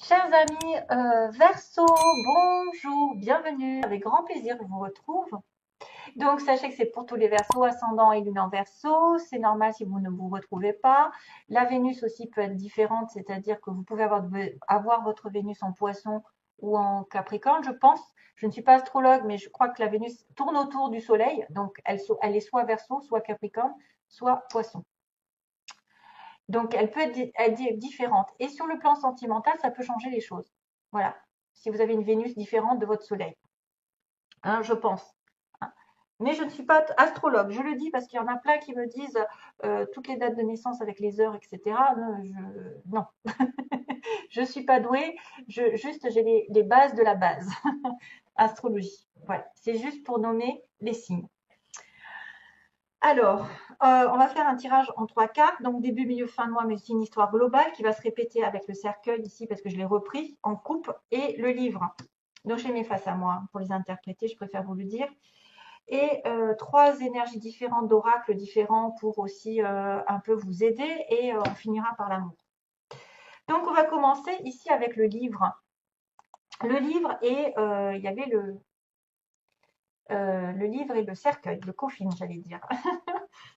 Chers amis Verseau, bonjour, bienvenue. Avec grand plaisir, je vous retrouve. Donc, sachez que c'est pour tous les Verseaux, ascendant et lune en Verseau. C'est normal si vous ne vous retrouvez pas. La Vénus aussi peut être différente, c'est-à-dire que vous pouvez avoir votre Vénus en Poisson ou en Capricorne, je pense. Je ne suis pas astrologue, mais je crois que la Vénus tourne autour du Soleil. Donc, elle est soit Verseau, soit Capricorne, soit Poisson. Donc, elle peut être différente. Et sur le plan sentimental, ça peut changer les choses. Voilà. Si vous avez une Vénus différente de votre Soleil, hein, je pense. Hein. Mais je ne suis pas astrologue. Je le dis parce qu'il y en a plein qui me disent toutes les dates de naissance avec les heures, etc. Non, je ne suis pas douée. Juste, j'ai les bases de la base. Astrologie. Voilà. C'est juste pour nommer les signes. Alors, on va faire un tirage en 3 cartes, donc début, milieu, fin de mois, mais c'est une histoire globale qui va se répéter avec le cercueil ici parce que je l'ai repris en coupe et le livre. Donc, je les mets face à moi pour les interpréter, je préfère vous le dire. Et 3 énergies différentes d'oracles différents pour aussi un peu vous aider et on finira par l'amour. Donc, on va commencer ici avec le livre. Le livre et il y avait le livre et le cercueil, le coffin, j'allais dire.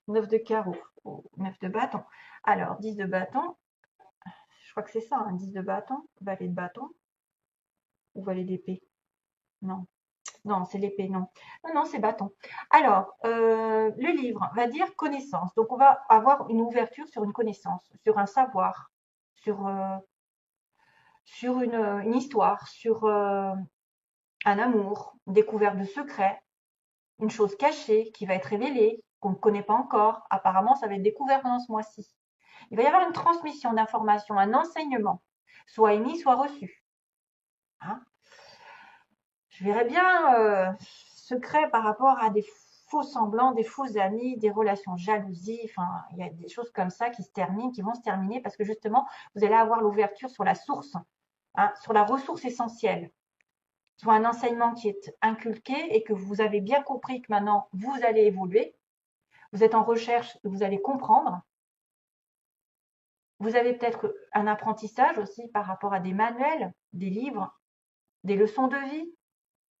9 de carreau, 9 de bâton. Alors, 10 de bâton, je crois que c'est ça, hein, 10 de bâton, valet de bâton, ou valet d'épée. Non, non, c'est l'épée, non. Non, non, c'est bâton. Alors, le livre va dire connaissance. Donc, on va avoir une ouverture sur une connaissance, sur un savoir, sur une histoire, sur un amour, une découverte de secrets, une chose cachée qui va être révélée, qu'on ne connaît pas encore. Apparemment, ça va être découvert pendant ce mois-ci. Il va y avoir une transmission d'informations, un enseignement, soit émis, soit reçu. Hein. Je verrais bien secret par rapport à des faux semblants, des faux amis, des relations jalousie. Enfin, il y a des choses comme ça qui se terminent, qui vont se terminer parce que justement, vous allez avoir l'ouverture sur la source, hein, sur la ressource essentielle. Soit un enseignement qui est inculqué et que vous avez bien compris que maintenant vous allez évoluer. Vous êtes en recherche, vous allez comprendre. Vous avez peut-être un apprentissage aussi par rapport à des manuels, des livres, des leçons de vie,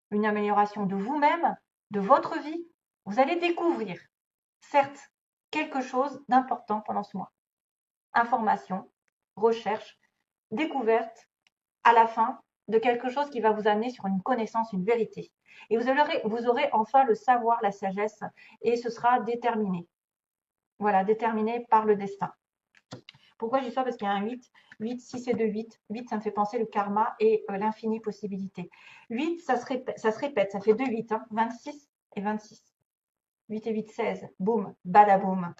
une amélioration de vous-même, de votre vie. Vous allez découvrir, certes, quelque chose d'important pendant ce mois. Information, recherche, découverte, à la fin de quelque chose qui va vous amener sur une connaissance, une vérité. Et vous aurez enfin le savoir, la sagesse, et ce sera déterminé. Voilà, déterminé par le destin. Pourquoi je dis ça? Parce qu'il y a un 8. 8, 6 et 2, 8. 8, ça me fait penser le karma et l'infinie possibilité. 8, ça se répète, ça fait 2, 8. Hein, 26 et 26. 8 et 8, 16. Boum, badaboum.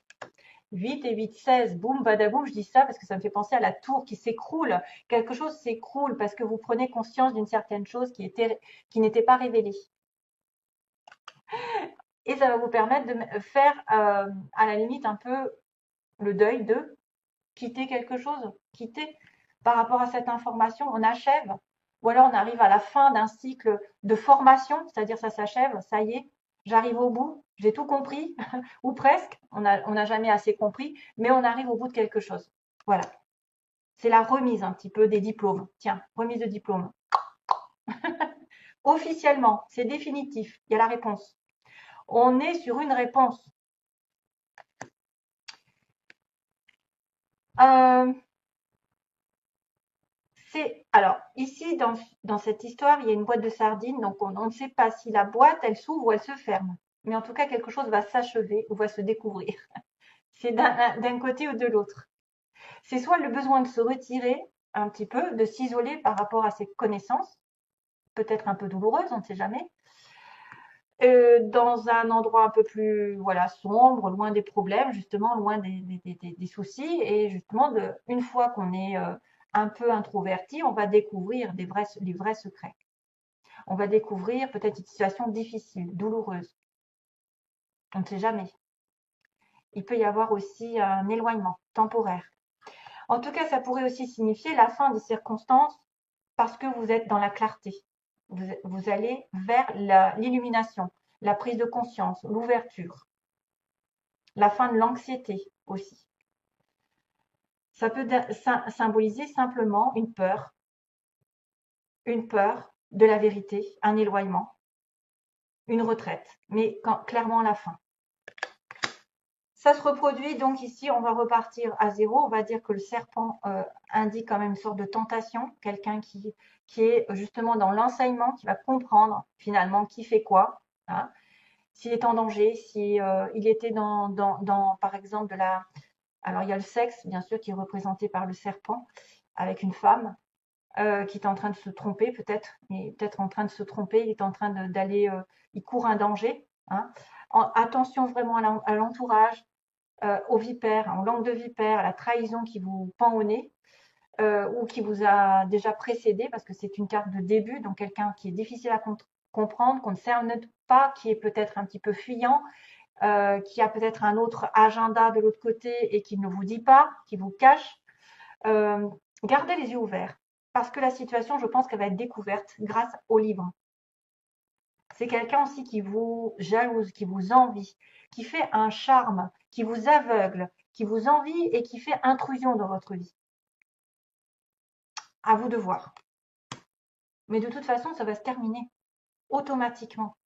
8 et 8, 16. Boum, badaboum. Je dis ça parce que ça me fait penser à la tour qui s'écroule. Quelque chose s'écroule parce que vous prenez conscience d'une certaine chose qui n'était pas révélée. Et ça va vous permettre de faire, à la limite, un peu le deuil de quitter quelque chose, quitter par rapport à cette information, on achève. Ou alors on arrive à la fin d'un cycle de formation, c'est-à-dire ça s'achève, ça y est, j'arrive au bout, j'ai tout compris, ou presque, on n'a jamais assez compris, mais on arrive au bout de quelque chose. Voilà. C'est la remise un petit peu des diplômes. Tiens, remise de diplôme. Officiellement, c'est définitif, il y a la réponse. On est sur une réponse. Euh, alors ici dans cette histoire, il y a une boîte de sardines, donc on ne sait pas si la boîte elle s'ouvre ou elle se ferme. Mais en tout cas, quelque chose va s'achever ou va se découvrir. C'est d'un côté ou de l'autre. C'est soit le besoin de se retirer un petit peu, de s'isoler par rapport à ses connaissances, peut-être un peu douloureuses, on ne sait jamais, dans un endroit un peu plus voilà sombre, loin des problèmes, justement, loin des soucis, et justement, une fois qu'on est un peu introverti, on va découvrir les vrais secrets. On va découvrir peut-être une situation difficile, douloureuse. On ne sait jamais. Il peut y avoir aussi un éloignement temporaire. En tout cas, ça pourrait aussi signifier la fin des circonstances parce que vous êtes dans la clarté. Vous allez vers l'illumination, la prise de conscience, l'ouverture, la fin de l'anxiété aussi. Ça peut symboliser simplement une peur une peur de la vérité, un éloignement, une retraite, mais clairement la fin. Ça se reproduit, donc ici, on va repartir à zéro. On va dire que le serpent indique quand même une sorte de tentation, quelqu'un qui est justement dans l'enseignement, qui va comprendre finalement qui fait quoi, hein, s'il est en danger, si il était par exemple, alors il y a le sexe, bien sûr, qui est représenté par le serpent, avec une femme qui est en train de se tromper peut-être, mais peut-être en train de se tromper, il est en train d'aller, il court un danger, hein. Attention vraiment à l'entourage, aux vipères, en langue de vipère, à la trahison qui vous pend au nez ou qui vous a déjà précédé, parce que c'est une carte de début, donc quelqu'un qui est difficile à comprendre, qu'on ne cerne pas, qui est peut-être un petit peu fuyant, qui a peut-être un autre agenda de l'autre côté et qui ne vous dit pas, qui vous cache. Gardez les yeux ouverts, parce que la situation, je pense qu'elle va être découverte grâce au livre. C'est quelqu'un aussi qui vous jalouse, qui vous envie, qui fait un charme, qui vous aveugle, qui vous envie et qui fait intrusion dans votre vie. À vous de voir. Mais de toute façon, ça va se terminer automatiquement.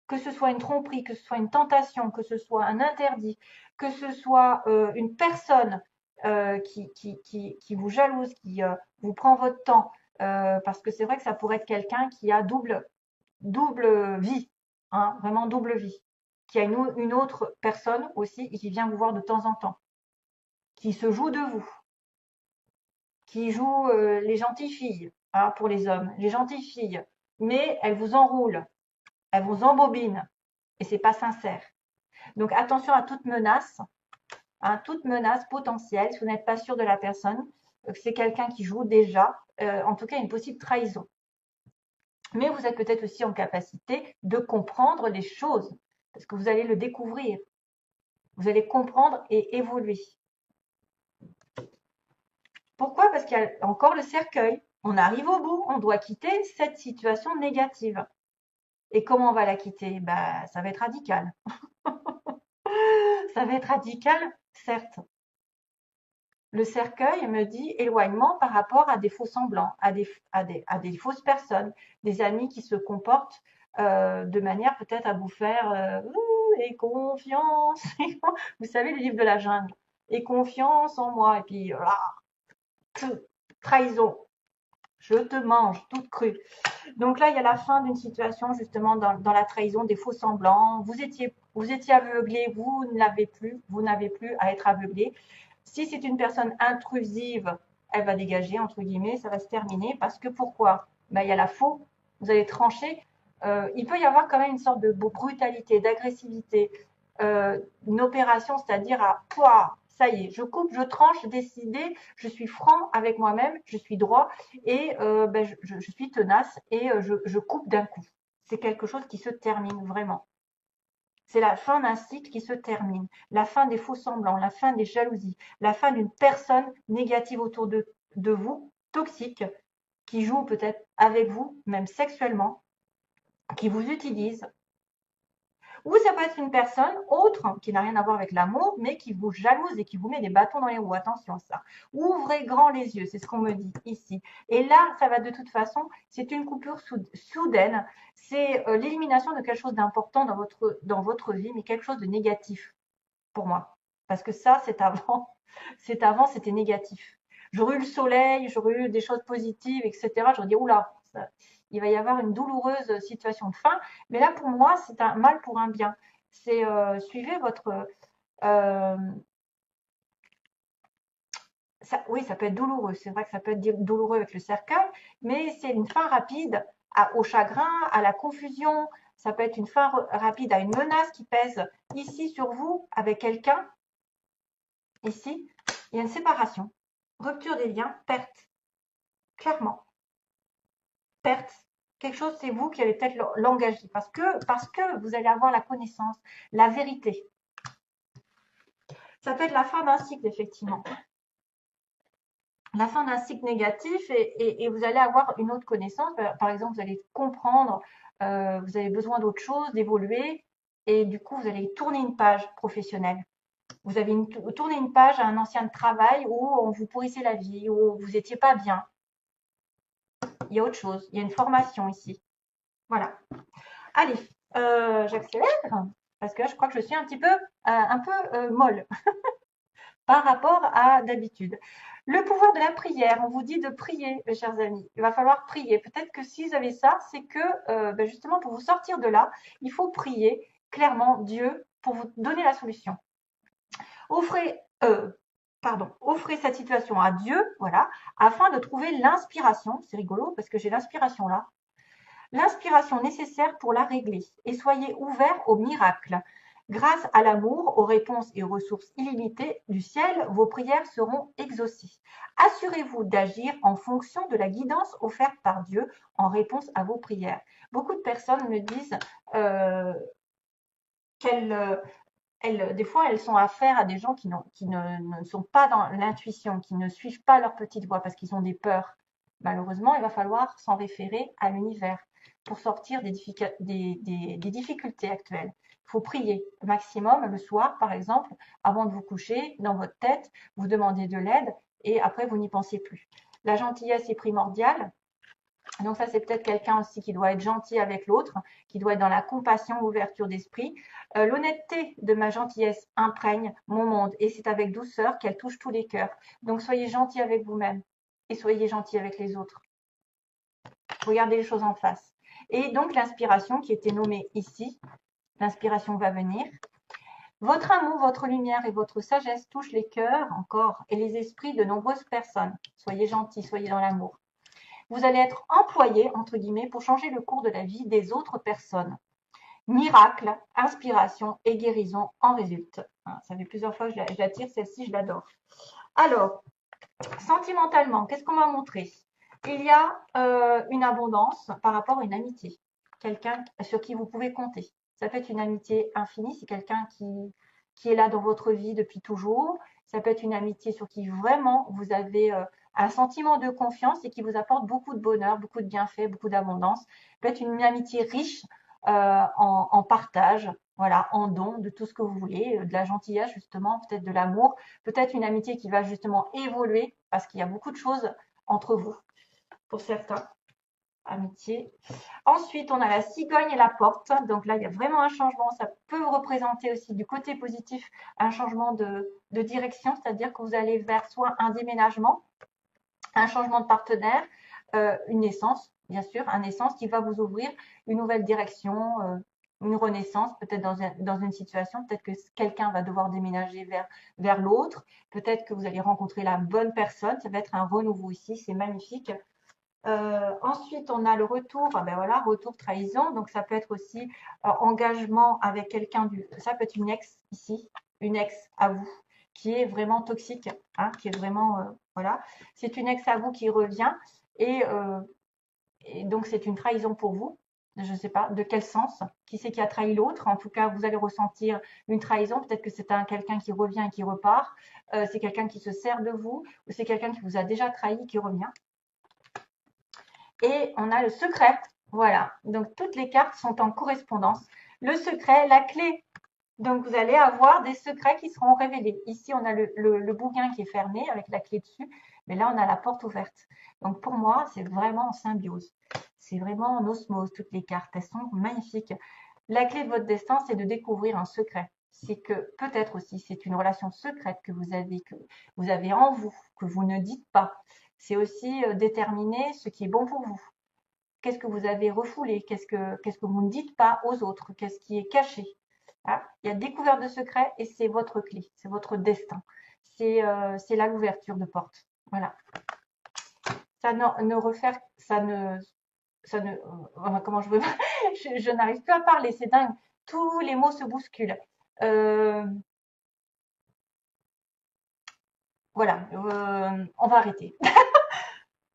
Que ce soit une tromperie, que ce soit une tentation, que ce soit un interdit, que ce soit une personne qui vous jalouse, qui vous prend votre temps, parce que c'est vrai que ça pourrait être quelqu'un qui a double vie, hein, vraiment double vie, qui a une autre personne aussi et qui vient vous voir de temps en temps, qui se joue de vous, qui joue les gentilles filles, hein, pour les hommes, les gentilles filles, mais elles vous enroulent, elles vous embobinent et c'est pas sincère. Donc attention à toute menace potentielle, si vous n'êtes pas sûr de la personne, que c'est quelqu'un qui joue déjà, en tout cas une possible trahison. Mais vous êtes peut-être aussi en capacité de comprendre les choses, parce que vous allez le découvrir. Vous allez comprendre et évoluer. Pourquoi? Parce qu'il y a encore le cercueil. On arrive au bout, on doit quitter cette situation négative. Et comment on va la quitter? Bah, ça va être radical. Ça va être radical, certes. Le cercueil me dit éloignement par rapport à des faux semblants, à des fausses personnes, des amis qui se comportent de manière peut-être à vous faire et confiance. Vous savez, les livres de la jungle. Et confiance en moi. Et puis, trahison. Je te mange toute crue. Donc là, il y a la fin d'une situation justement dans la trahison, des faux semblants. Vous étiez aveuglé, vous n'avez plus à être aveuglé. Si c'est une personne intrusive, elle va dégager, entre guillemets, ça va se terminer. Parce que pourquoi? Ben, il y a la faux, vous allez trancher. Il peut y avoir quand même une sorte de brutalité, d'agressivité, une opération, c'est-à-dire à poids. Ça y est, je coupe, je tranche, décidé, je suis franc avec moi-même, je suis droit et ben, je suis tenace et je coupe d'un coup. C'est quelque chose qui se termine vraiment. C'est la fin d'un cycle qui se termine, la fin des faux semblants, la fin des jalousies, la fin d'une personne négative autour de vous, toxique, qui joue peut-être avec vous, même sexuellement, qui vous utilise. Ou ça peut être une personne autre qui n'a rien à voir avec l'amour, mais qui vous jalouse et qui vous met des bâtons dans les roues. Attention à ça. Ouvrez grand les yeux, c'est ce qu'on me dit ici. Et là, ça va de toute façon, c'est une coupure soudaine. C'est l'élimination de quelque chose d'important dans votre vie, mais quelque chose de négatif pour moi. Parce que ça, c'est avant. C'était négatif. J'aurais eu le soleil, j'aurais eu des choses positives, etc. J'aurais dit, oula, il va y avoir une douloureuse situation de fin. Mais là, pour moi, c'est un mal pour un bien. C'est suivez votre. euh, oui, ça peut être douloureux. C'est vrai que ça peut être douloureux avec le cercueil, mais c'est une fin rapide au chagrin, à la confusion. Ça peut être une fin rapide à une menace qui pèse ici sur vous avec quelqu'un. Ici, il y a une séparation, rupture des liens, perte. Clairement, perte. Quelque chose, c'est vous qui allez peut-être l'engager parce que vous allez avoir la connaissance, la vérité. Ça peut être la fin d'un cycle, effectivement. La fin d'un cycle négatif et vous allez avoir une autre connaissance. Par exemple, vous allez comprendre, vous avez besoin d'autre chose, d'évoluer et du coup, vous allez tourner une page professionnelle. Vous avez tourné une page à un ancien travail où on vous pourrissait la vie, où vous n'étiez pas bien. Il y a autre chose. Il y a une formation ici. Voilà. Allez, j'accélère parce que je crois que je suis un petit peu, molle par rapport à d'habitude. Le pouvoir de la prière, on vous dit de prier, mes chers amis. Il va falloir prier. Peut-être que si vous avez ça, c'est que justement pour vous sortir de là, il faut prier clairement Dieu pour vous donner la solution. Offrez, offrez cette situation à Dieu, voilà, afin de trouver l'inspiration. C'est rigolo parce que j'ai l'inspiration là. L'inspiration nécessaire pour la régler et soyez ouverts au miracle. Grâce à l'amour, aux réponses et aux ressources illimitées du ciel, vos prières seront exaucées. Assurez-vous d'agir en fonction de la guidance offerte par Dieu en réponse à vos prières. Beaucoup de personnes me disent des fois, elles sont affaire à des gens qui ne sont pas dans l'intuition, qui ne suivent pas leur petite voix parce qu'ils ont des peurs. Malheureusement, il va falloir s'en référer à l'univers pour sortir des difficultés actuelles. Il faut prier au maximum le soir, par exemple, avant de vous coucher, dans votre tête, vous demandez de l'aide et après, vous n'y pensez plus. La gentillesse est primordiale. Donc ça, c'est peut-être quelqu'un aussi qui doit être gentil avec l'autre, qui doit être dans la compassion, l'ouverture d'esprit. L'honnêteté de ma gentillesse imprègne mon monde et c'est avec douceur qu'elle touche tous les cœurs. Donc soyez gentil avec vous-même et soyez gentil avec les autres. Regardez les choses en face. Et donc l'inspiration qui était nommée ici, l'inspiration va venir. Votre amour, votre lumière et votre sagesse touchent les cœurs encore et les esprits de nombreuses personnes. Soyez gentils, soyez dans l'amour. Vous allez être employé, entre guillemets, pour changer le cours de la vie des autres personnes. Miracle, inspiration et guérison en résultent. Ça fait plusieurs fois que je la tire, celle-ci, je l'adore. Alors, sentimentalement, qu'est-ce qu'on m'a montré? Il y a une abondance par rapport à une amitié. Quelqu'un sur qui vous pouvez compter. Ça peut être une amitié infinie, c'est quelqu'un qui est là dans votre vie depuis toujours. Ça peut être une amitié sur qui vraiment vous avez un sentiment de confiance et qui vous apporte beaucoup de bonheur, beaucoup de bienfaits, beaucoup d'abondance. Ça peut être une amitié riche en partage, voilà, en don de tout ce que vous voulez, de la gentillesse justement, peut-être de l'amour, peut-être une amitié qui va justement évoluer parce qu'il y a beaucoup de choses entre vous, pour certains, amitié. Ensuite, on a la cigogne et la porte. Donc là, il y a vraiment un changement. Ça peut représenter aussi du côté positif un changement de direction, c'est-à-dire que vous allez vers soit un déménagement, un changement de partenaire, une naissance, bien sûr, une naissance qui va vous ouvrir une nouvelle direction, une renaissance, peut-être dans une situation, peut-être que quelqu'un va devoir déménager vers l'autre, peut-être que vous allez rencontrer la bonne personne, ça va être un renouveau ici, c'est magnifique. Ensuite, on a le retour, voilà, retour trahison, donc ça peut être aussi engagement avec quelqu'un, ça peut être une ex ici, une ex à vous, qui est vraiment toxique, hein, qui est vraiment, voilà, c'est une ex à vous qui revient et donc c'est une trahison pour vous. Je ne sais pas de quel sens, qui c'est qui a trahi l'autre. En tout cas, vous allez ressentir une trahison. Peut-être que c'est quelqu'un qui revient et qui repart. C'est quelqu'un qui se sert de vous ou c'est quelqu'un qui vous a déjà trahi qui revient. Et on a le secret. Voilà. Donc, toutes les cartes sont en correspondance. Le secret, la clé. Donc, vous allez avoir des secrets qui seront révélés. Ici, on a le bouquin qui est fermé avec la clé dessus. Mais là, on a la porte ouverte. Donc, pour moi, c'est vraiment en symbiose. C'est vraiment en osmose, toutes les cartes. Elles sont magnifiques. La clé de votre destin, c'est de découvrir un secret. C'est que peut-être aussi, c'est une relation secrète que vous avez en vous, que vous ne dites pas. C'est aussi déterminer ce qui est bon pour vous. Qu'est-ce que vous avez refoulé? Qu'est-ce que vous ne dites pas aux autres? Qu'est-ce qui est caché? Voilà. Il y a découverte de secrets et c'est votre clé, c'est votre destin. C'est là l'ouverture de porte. Voilà. Comment je veux, je n'arrive plus à parler, c'est dingue. Tous les mots se bousculent. Voilà, on va arrêter.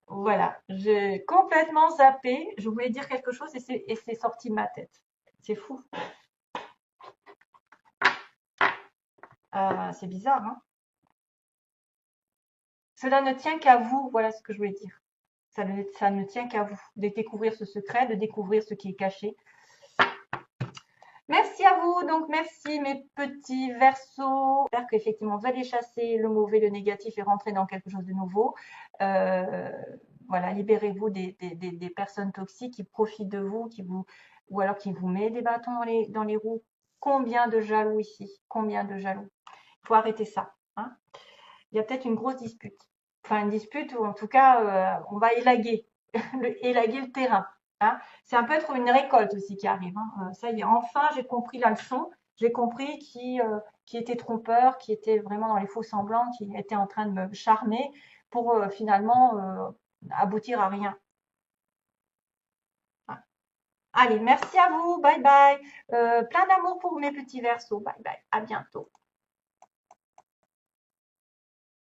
Voilà, j'ai complètement zappé. Je voulais dire quelque chose et c'est sorti de ma tête. C'est fou. C'est bizarre, hein? Cela ne tient qu'à vous, voilà ce que je voulais dire. Ça ne tient qu'à vous de découvrir ce secret, de découvrir ce qui est caché. Merci à vous, donc merci mes petits versos. J'espère qu'effectivement vous allez chasser le mauvais, le négatif et rentrer dans quelque chose de nouveau. Voilà, libérez-vous des personnes toxiques qui profitent de vous, ou alors qui vous mettent des bâtons dans les roues. Combien de jaloux ici? Combien de jaloux? Il faut arrêter ça, hein. Il y a peut-être une grosse dispute. Enfin, une dispute ou en tout cas, on va élaguer, élaguer le terrain, hein. C'est un peu trop une récolte aussi qui arrive, hein. Ça y est, enfin, j'ai compris la leçon. J'ai compris qui était trompeur, qui était vraiment dans les faux semblants, qui était en train de me charmer pour finalement aboutir à rien. Allez, merci à vous. Bye bye. Plein d'amour pour mes petits versos. Bye bye. À bientôt.